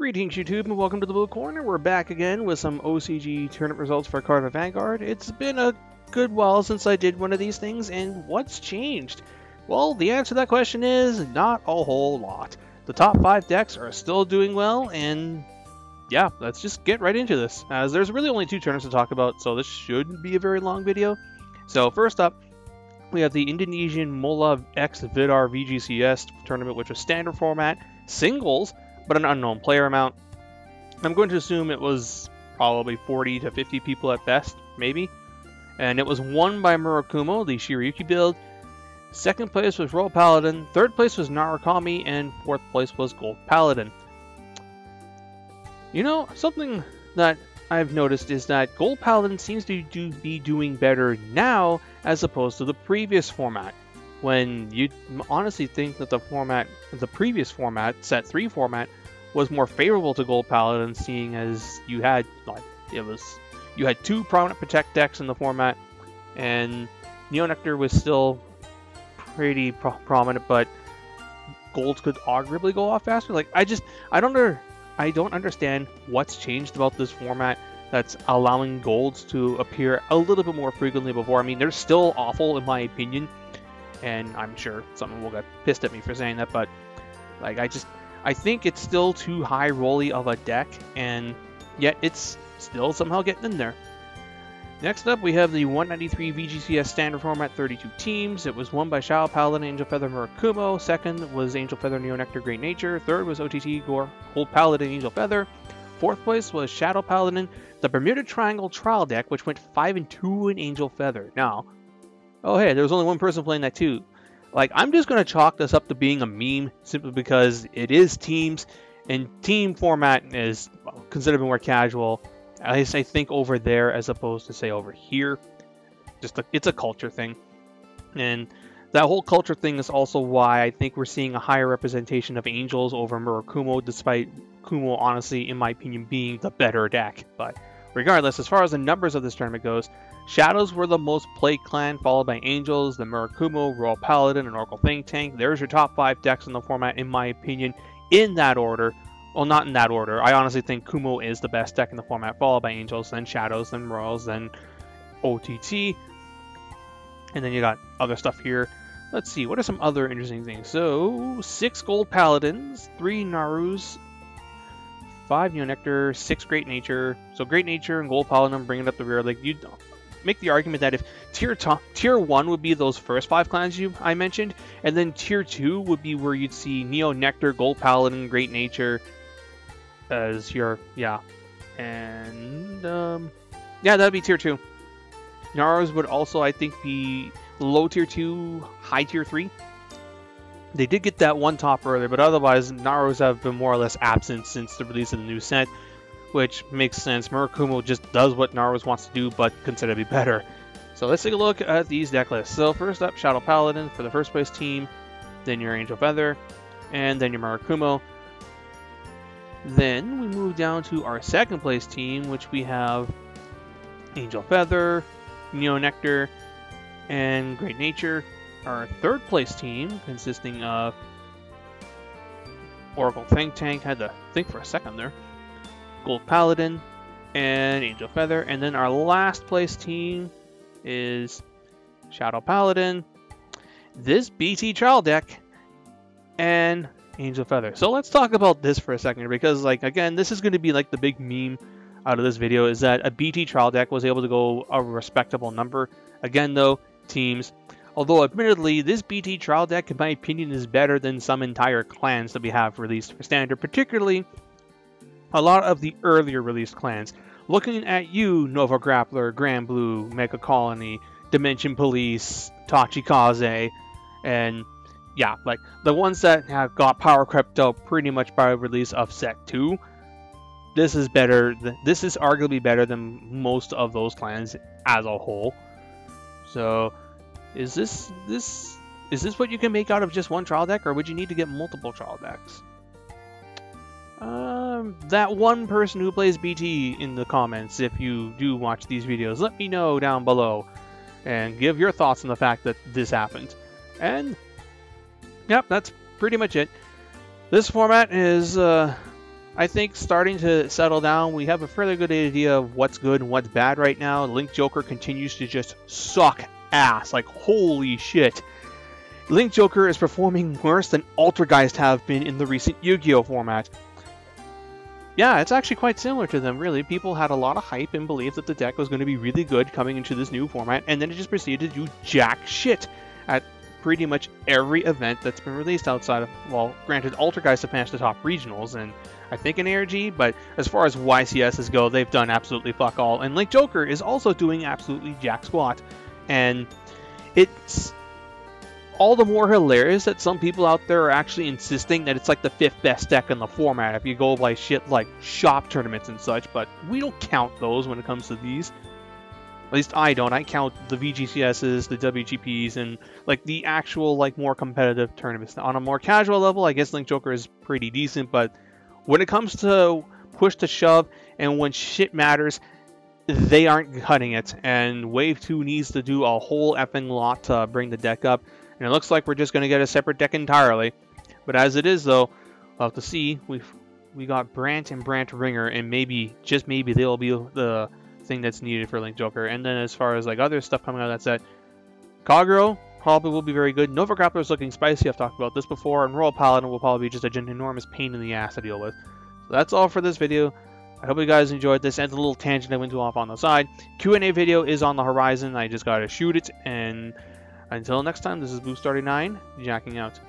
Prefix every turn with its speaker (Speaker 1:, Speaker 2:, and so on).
Speaker 1: Greetings YouTube and welcome to the Blue Corner. We're back again with some OCG tournament results for Cardfight Vanguard. It's been a good while since I did one of these things, and what's changed? Well, the answer to that question is not a whole lot. The top 5 decks are still doing well, and yeah, let's just get right into this, as there's really only 2 tournaments to talk about, so this shouldn't be a very long video. So first up, we have the Indonesian Mola X Vidar VGCS tournament, which was standard format, singles, but an unknown player amount. I'm going to assume it was probably 40 to 50 people at best, maybe. And it was won by Murakumo, the Shiryuki build. Second place was Royal Paladin. Third place was Narukami. And fourth place was Gold Paladin. You know, something that I've noticed is that Gold Paladin seems to be doing better now as opposed to the previous format. When you'd honestly think that the previous format, set 3 format, was more favorable to Gold Paladin, seeing as you had you had 2 prominent protect decks in the format, and Neo Nectar was still pretty prominent, but golds could arguably go off faster. Like I don't understand what's changed about this format that's allowing golds to appear a little bit more frequently before. I mean, they're still awful in my opinion. And I'm sure someone will get pissed at me for saying that, but like I think it's still too high rolly of a deck, and yet it's still somehow getting in there. Next up, we have the 193 VGCS standard format, 32 teams. It was won by Shadow Paladin, Angel Feather, Murakumo. Second was Angel Feather, Neo Nectar, Great Nature. Third was OTT, Gold Paladin, Angel Feather. Fourth place was Shadow Paladin, the Bermuda Triangle Trial deck, which went 5-2 in Angel Feather. Now, oh hey, there was only one person playing that too. Like, I'm just going to chalk this up to being a meme simply because it is teams, and team format is considerably more casual, at least I think over there as opposed to say over here. It's a culture thing. And that whole culture thing is also why I think we're seeing a higher representation of Angels over Murakumo, despite Kumo honestly, in my opinion, being the better deck. But regardless, as far as the numbers of this tournament goes, Shadows were the most played clan, followed by Angels, the Murakumo, Royal Paladin, and Oracle Think Tank. There's your top 5 decks in the format, in my opinion, in that order. Well, not in that order. I honestly think Kumo is the best deck in the format, followed by Angels, then Shadows, then Royals, then OTT. And then you got other stuff here. Let's see, what are some other interesting things? So, 6 Gold Paladins, 3 Narus, 5 Neo Nectar, 6 Great Nature. So Great Nature and Gold Paladin bringing up the rear. Like, you make the argument that if tier 1 would be those first 5 clans I mentioned, and then tier 2 would be where you'd see Neo Nectar, Gold Paladin, Great Nature as your and yeah, that'd be tier 2. Naros would also, I think, be low tier 2, high tier 3. They did get that one top earlier, but otherwise Naros have been more or less absent since the release of the new set, which makes sense. Murakumo just does what Naros wants to do, but considerably better. So let's take a look at these deck lists. So first up, Shadow Paladin for the first place team, then your Angel Feather, and then your Murakumo. Then we move down to our second place team, which we have Angel Feather, Neo Nectar, and Great Nature. Our third place team, consisting of Oracle Think Tank, had to think for a second there, Gold Paladin, and Angel Feather. And then our last place team is Shadow Paladin, this BT Trial deck, and Angel Feather. So let's talk about this for a second, because, like, again, this is going to be like the big meme out of this video, is that a BT Trial deck was able to go a respectable number. Again, though, teams. Although, admittedly, this BT Trial deck, in my opinion, is better than some entire clans that we have released for Standard, particularly a lot of the earlier released clans. Looking at you, Nova Grappler, Grand Blue, Mega Colony, Dimension Police, Tachikaze, and yeah, like the ones that have got power crept out pretty much by release of Set 2. This is better. This is arguably better than most of those clans as a whole. So, is this what you can make out of just one trial deck, or would you need to get multiple trial decks? That one person who plays BT in the comments, if you do watch these videos, let me know down below and give your thoughts on the fact that this happened. And yep, that's pretty much it. This format is I think starting to settle down. We have a fairly good idea of what's good and what's bad right now. Link Joker continues to just suck ass. Like, holy shit. Link Joker is performing worse than Altergeist have been in the recent Yu-Gi-Oh! Format. Yeah, it's actually quite similar to them, really. People had a lot of hype and believed that the deck was going to be really good coming into this new format, and then it just proceeded to do jack shit at pretty much every event that's been released outside of, well, granted, Altergeist have managed to top regionals, and I think in ARG, but as far as YCSs go, they've done absolutely fuck all, and Link Joker is also doing absolutely jack squat, and it's all the more hilarious that some people out there are actually insisting that it's like the 5th best deck in the format if you go by shit like shop tournaments and such, but we don't count those when it comes to these. At least I don't. I count the VGCSs, the WGPs, and like the actual like more competitive tournaments. On a more casual level, I guess Link Joker is pretty decent, but when it comes to push to shove and when shit matters, they aren't cutting it, and Wave 2 needs to do a whole effing lot to bring the deck up. And it looks like we're just going to get a separate deck entirely. But as it is, though, we'll have to see. We got Brant and Brant Ringer, and maybe, just maybe, they'll be the thing that's needed for Link Joker. And then as far as like other stuff coming out of that set, Kagero probably will be very good. Nova Grappler is looking spicy. I've talked about this before. And Royal Paladin will probably be just an enormous pain in the ass to deal with. So that's all for this video. I hope you guys enjoyed this and the little tangent I went off on the side. Q&A video is on the horizon. I just got to shoot it, and until next time, this is Boost39, jacking out.